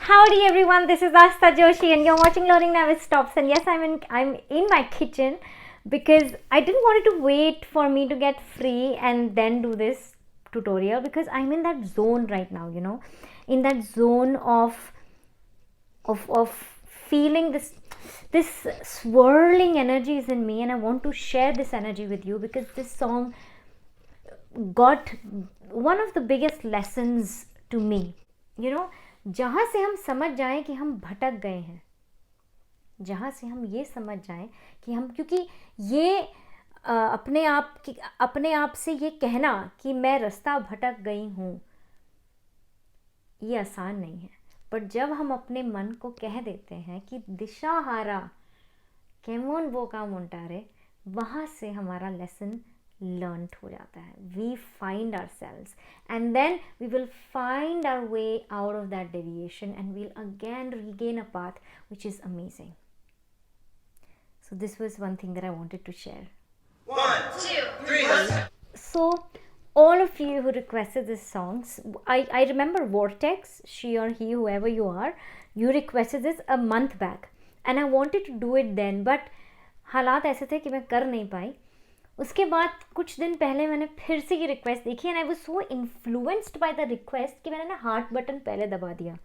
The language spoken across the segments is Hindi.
Howdy everyone, this is Asta Joshi and you're watching Learning Never Stops. And yes, I'm in my kitchen because I didn't want it to wait for me to get free and then do this tutorial, because I'm in that zone right now, in that zone of feeling this swirling energy is in me, and I want to share this energy with you because this song got one of the biggest lessons to me. जहाँ से हम समझ जाएं कि हम भटक गए हैं, जहाँ से हम ये समझ जाएं कि हम, क्योंकि ये अपने आप से ये कहना कि मैं रास्ता भटक गई हूँ, ये आसान नहीं है. पर जब हम अपने मन को कह देते हैं कि दिशा हारा केमोन वो काम उंटारे, वहाँ से हमारा लेसन learned हो जाता है. We find ourselves and then we will find our way out of that deviation and we'll again regain a path which is amazing. So this was one thing that I wanted to share. 1, 2, 3. So all of you who requested these songs, I remember Vortex, she or he, whoever you are, you requested this a month back and I wanted to do it then, but हालात ऐसे थे कि मैं कर नहीं पाई. उसके बाद कुछ दिन पहले मैंने फिर से ये रिक्वेस्ट देखी and I was so influenced by the request कि मैंने ना हार्ट बटन पहले दबा दिया.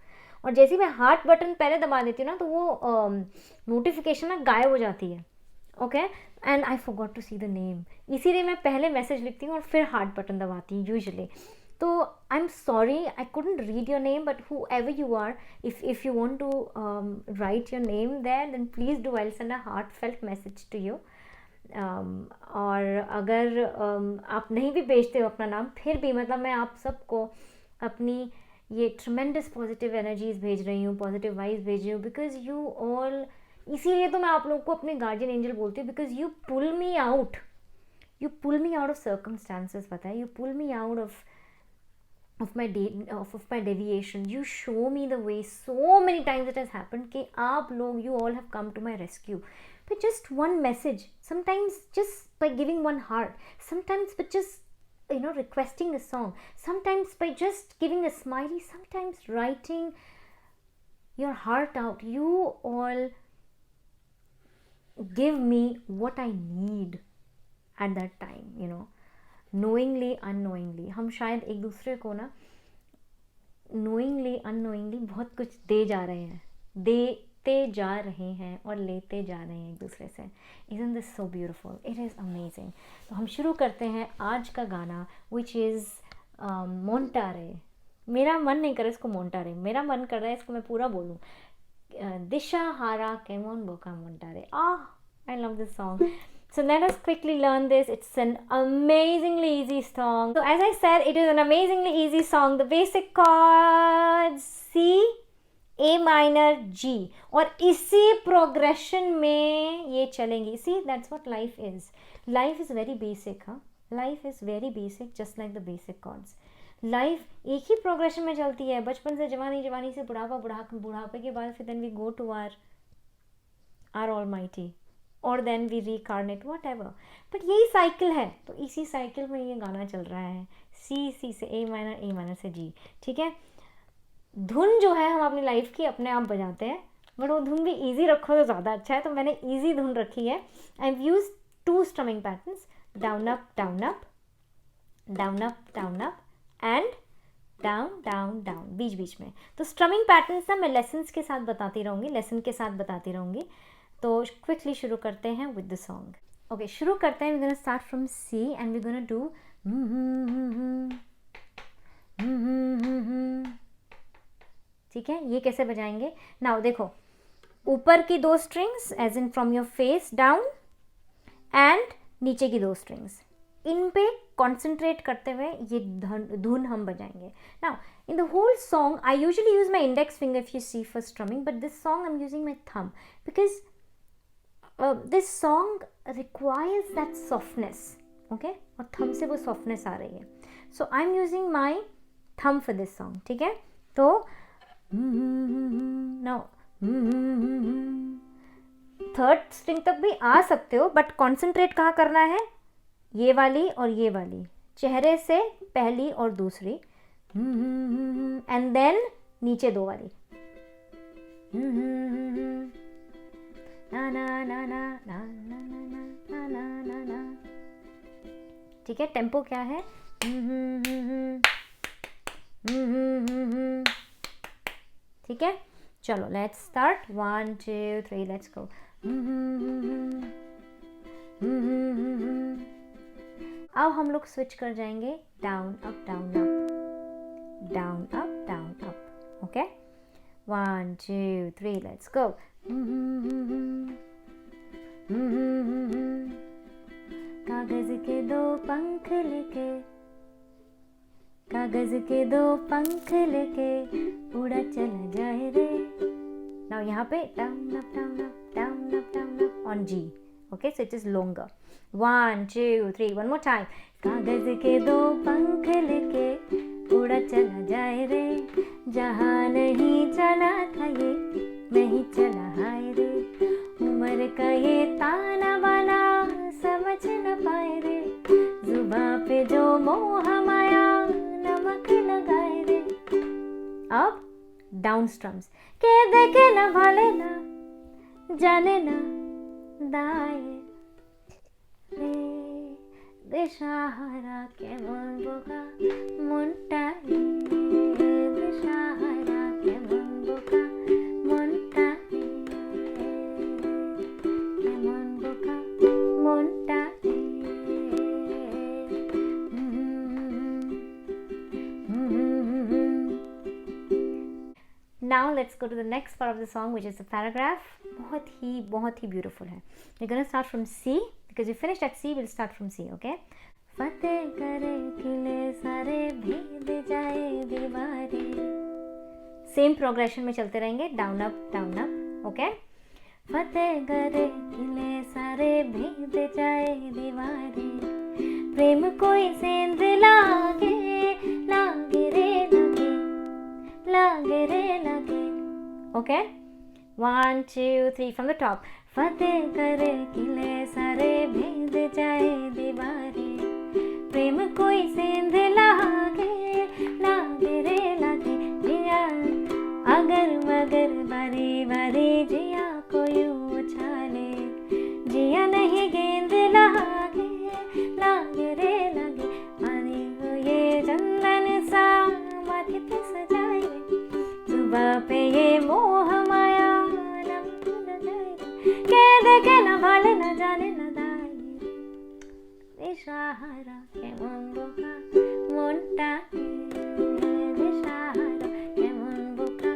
और जैसे ही मैं हार्ट बटन पहले दबा देती हूँ ना, तो वो नोटिफिकेशन ना गायब हो जाती है. Okay, and I forgot to see the name, इसीलिए मैं पहले मैसेज लिखती हूँ और फिर हार्ट बटन दबाती हूँ यूजुअली. तो I am sorry, I couldn't read your name, but whoever you are, if you want to write your name there, then please do. I will send a heartfelt message to you. और अगर आप नहीं भी भेजते हो अपना नाम, फिर भी मतलब मैं आप सबको अपनी ये ट्रमेंडस पॉजिटिव एनर्जीज भेज रही हूँ, पॉजिटिव वाइब्स भेज रही हूँ, बिकॉज यू ऑल, इसीलिए तो मैं आप लोगों को अपने गार्जियन एंजल बोलती हूँ, because you pull me out of circumstances. पता है, you pull me out of my deviation. You show me the way. So many times it has happened कि आप लोग, you all have come to my rescue by just one message, sometimes just by giving one heart, sometimes by just requesting a song, sometimes by just giving a smiley, sometimes writing your heart out. You all give me what I need at that time. Knowingly unknowingly हम शायद एक दूसरे को ना नोइंगली अननोइंगली बहुत कुछ देते जा रहे हैं और लेते जा रहे हैं एक दूसरे से. Isn't this so beautiful? It is amazing. तो हम शुरू करते हैं आज का गाना, which is मोंटारे. मेरा मन नहीं कर रहा इसको मोंटारे, मेरा मन कर रहा है इसको मैं पूरा बोलूँ, दिशा हारा केमोन बोका मोंटारे. I love this song. So let us quickly learn this. It's an amazingly easy song. So as I said, it is an amazingly easy song. The basic chords C, A minor, G. और इसी progression में ये चलेंगी. See, that's what life is. Life is very basic, huh? Life is very basic, just like the basic chords. Life एक ही progression में चलती है, बचपन से जवानी, जवानी से बुढ़ापा, बुढ़ापे के बाद फिर then we go to our almighty. और then we reincarnate whatever. But यही साइकिल है, तो इसी साइकिल में ये गाना चल रहा है. सी से ए माइनर से जी. ठीक है, धुन जो है हम अपनी लाइफ की अपने आप बजाते हैं, बट वो धुन भी इजी रखो तो ज़्यादा अच्छा है. तो मैंने इजी धुन रखी है. I have use 2 strumming patterns, down up down up, down up down up and down down down, बीच बीच में. तो स्ट्रमिंग पैटर्न्स ना मैं लेसन्स के साथ बताती रहूँगी, लेसन के साथ बताती रहूँगी. तो क्विकली शुरू करते हैं विद द सॉन्ग. ओके, शुरू करते हैं. We gonna start from C and we gonna do ठीक है. ये कैसे बजाएंगे? नाउ देखो, ऊपर की 2 strings as in from your face down, and नीचे की 2 स्ट्रिंग्स, इन पे कॉन्सेंट्रेट करते हुए ये धुन हम बजाएंगे. Now in the whole song I usually use my index finger if you see for strumming, but this song I'm using my thumb because this song requires that softness. Okay, और thumb से वो softness आ रही है. So I'm using my thumb for this song. ठीक है, तो now थर्ड स्ट्रिंग तक भी आ सकते हो, बट कॉन्सेंट्रेट कहाँ करना है? ये वाली और ये वाली, चेहरे से पहली और दूसरी, एंड देन नीचे 2 वाली. ना ना ना ना ना ना ना ना ना ना ना। ठीक है, टेम्पो क्या है? ठीक है, चलो लेट्स स्टार्ट, 1 2 3 लेट्स गो। अब हम लोग स्विच कर जाएंगे down up down up, down up down up. Okay, 1 2 3 let's go. कागज के दो पंख लेके, कागज के दो पंख लेके उड़ा चला जाए रे। नाउ यहाँ पे down up down up down up down up on G. Okay, so it is longer. 1 2 3 one more time. कागज के दो पंख लेके उड़ा चला जाए रे, जहाँ नहीं चला था ये नहीं चला हाय रे। उम्र का ये ताना बाना समझ न पाए रे, जुबां पे जो मोह माया नमक लगाए रे। अब डाउन स्ट्रम्स के देखे न भाले ना जाने ना दाए रे, दिशाहारा কেমন বোকা মনটা রে, দিশাহারা কেমন বোকা মনটা রে, কেমন বোকা মনটা রে। Now let's go to the next part of the song, which is the paragraph. बहुत ही beautiful है. We're gonna start from C because we finished at C. We'll start from C. Okay. फतेह करे किले सारे भेद जाए दीवारें. Same progression में चलते रहेंगे. Down up down up. Okay. फतेह करे किले सारे भेद जाए दीवारें. प्रेम कोई सेंध लागे लागे रे लगे लागे रे लगे. Okay. 1 2 3 from the top. फतेह करे किले सारे भेद जाए दीवारें. प्रेम कोई सेंध लागे लागे रे लागे. जिया अगर मगर बारी बारी जिया को यूं उछाले. जिया नहीं गेंद लागे लागे रे लागे. पानी को ये चंदन सा माथे पे सजाए. जुबां पे ये मोह माया नमक लगाए. के देखे न भाले न जाने न दाए. दिशाहारा কেমন বোকা মনটা রে, দিশাহারা কেমন বোকা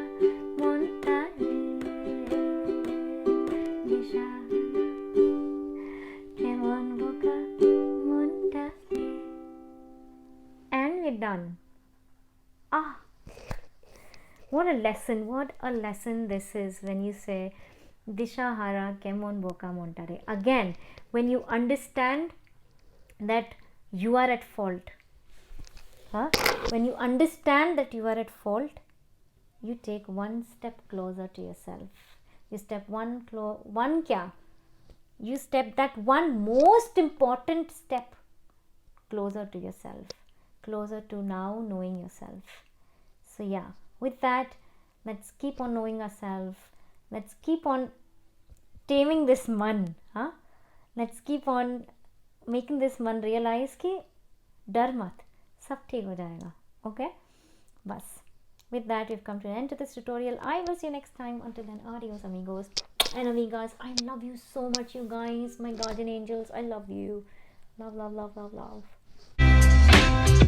মনটা রে, দিশাহারা কেমন বোকা মনটা রে. And we're done. What a lesson this is when you say Dishahara kemon boka montare. Again, when you understand that you are at fault, when you understand that you are at fault, you take one step closer to yourself. You step you step that one most important step closer to yourself, closer to now knowing yourself. So yeah, with that, let's keep on knowing ourselves. Let's keep on taming this man. Let's keep on making this man realize कि डर मत, सब ठीक हो जाएगा. Okay? बस. With that, we've come to the end of this tutorial. I will see you next time. Until then, adios amigos and amigas. I love you so much, you guys, my guardian angels. I love you. Love, love, love, love, love.